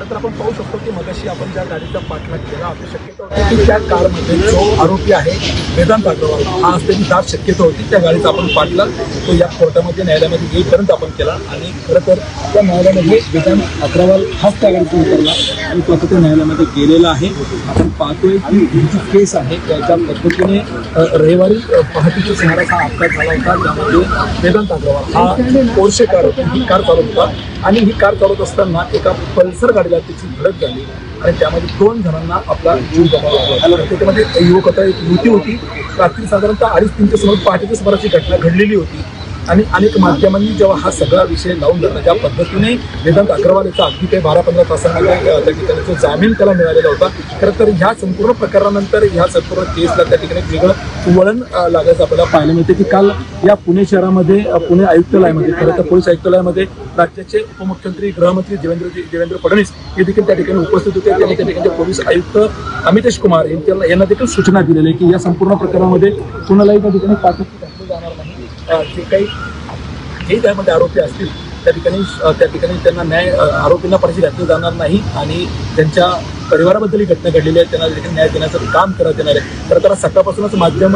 तर आपण पाहू शकतो की मगाशी आपण ज्या गाडीचा पाठलाग केला आपली शक्यता होती की त्या कारमध्ये जो आरोपी आहे वेदांत अग्रवाल हा असल्याची दाट शक्यता होती। त्या गाडीचा आपण पाठलाग तो या कोर्टामध्ये न्यायालयामध्ये येईपर्यंत आपण केला आणि खरं तर त्या न्यायालयामध्ये वेदांत अग्रवाल हाच त्या गाडीतून उतरला आणि तो आता त्या न्यायालयामध्ये गेलेला आहे। आपण पाहतोय की ही जी केस आहे त्याच्या पद्धतीने रविवारी पहाटेच्या सुमारास हा अपघात झाला होता, त्यामध्ये वेदांत अग्रवाल हा पोर्शे कार होती, ही कार चालवत होता आणि ही कार चालवत असताना एका पल्सर गाडीला त्याची धडक झाली आणि त्यामध्ये 2 जणांना आपला जीव गमावा लागला। त्याच्यामध्ये युवक होता, एक युवती होती। रात्री साधारणतः 2:30 समोर पहाटेच्या सुमाराची घटना घडलेली होती आणि अनेक माध्यमांनी जेव्हा हा सगळा विषय लावून धरला, ज्या पद्धतीने वेदांत अग्रवाल याचा अगदी काही 12-15 तासांमध्ये त्या ठिकाणी जो जामीन त्याला मिळालेला होता। खरं तर ह्या संपूर्ण प्रकरणानंतर ह्या संपूर्ण केसला त्या ठिकाणी वेगळं वळण लागायचं आपल्याला पाहायला मिळते की काल या पुणे शहरामध्ये पुणे आयुक्तालयामध्ये खरं तर पोलीस आयुक्तालयामध्ये राज्याचे उपमुख्यमंत्री गृहमंत्री देवेंद्र फडणवीस हे देखील त्या ठिकाणी उपस्थित होते। त्यांनी त्या ठिकाणी पोलीस आयुक्त अमितेश कुमार यांना देखील सूचना दिलेली आहे की या संपूर्ण प्रकरणामध्ये कुणालाही त्या ठिकाणी पाठीशी घातलं जाणार नाही। जे त्यामध्ये आरोपी असतील त्या ठिकाणी त्यांना न्याय आरोपींना पाठीशी घातलं जाणार नाही आणि त्यांच्या परिवाराबद्दल ही घटना घडलेली आहे, त्यांना देखील न्याय देण्याचं काम करत येणार आहे। खरं तर सकाळपासूनच माध्यम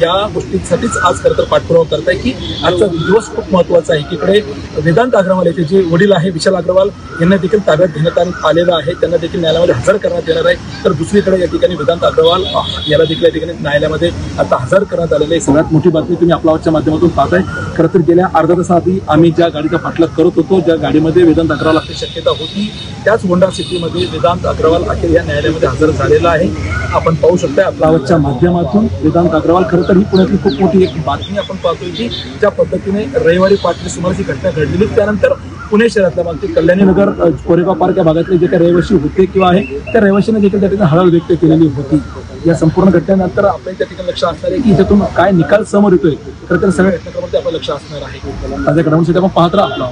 या गोष्टीसाठीच आज खरं तर पाठपुरावा करत आहे की आजचा दिवस खूप महत्त्वाचा आहे की इकडे वेदांत अग्रवाल याचे जे वडील आहे विशाल अग्रवाल यांना देखील ताब्यात घेण्यात आलेलं आहे, त्यांना देखील न्यायालयामध्ये हजर करण्यात येणार आहे। तर दुसरीकडे या ठिकाणी वेदांत अग्रवाल याला देखील या ठिकाणी न्यायालयामध्ये आता हजर करण्यात आलेलं आहे। सगळ्यात मोठी बातमी तुम्ही आपल्या आवाजच्या माध्यमातून पाहताय। खरं तर गेल्या अर्धा तासाआधी आम्ही ज्या गाडीचा पाठलाग करत होतो, ज्या गाडीमध्ये वेदांत अग्रवाल असण्याची शक्यता होती, त्याच होंडा सिटीमध्ये वेदांत अग्रवाल अखेर या न्यायालयामध्ये हजर झालेला आहे। आपण पाहू शकता आपल्या आवाजच्या माध्यमातून वेदांत अग्रवाल खरं तर ही पुण्यातली खूप मोठी एक बातमी आपण पाहतोय की ज्या पद्धतीने रविवारी पहाटे सुमाराची घटना घडलेली, त्यानंतर पुणे शहरातल्या बाबतीत कल्याणी नगर कोरेगाव पार्क या भागातले जे काही रहिवासी होते किंवा आहे त्या रहिवाशांनी देखील त्या ठिकाणी हळहळ व्यक्त केलेली होती। या संपूर्ण घटनेनंतर आपल्या त्या ठिकाणी लक्ष असणार आहे की त्यातून काय निकाल समोर येतोय, खरं तर सगळ्या घटनाक्रमामध्ये आपलं लक्ष असणार आहे। माझ्या घडामोडीसाठी आपण पाहत राहा आपला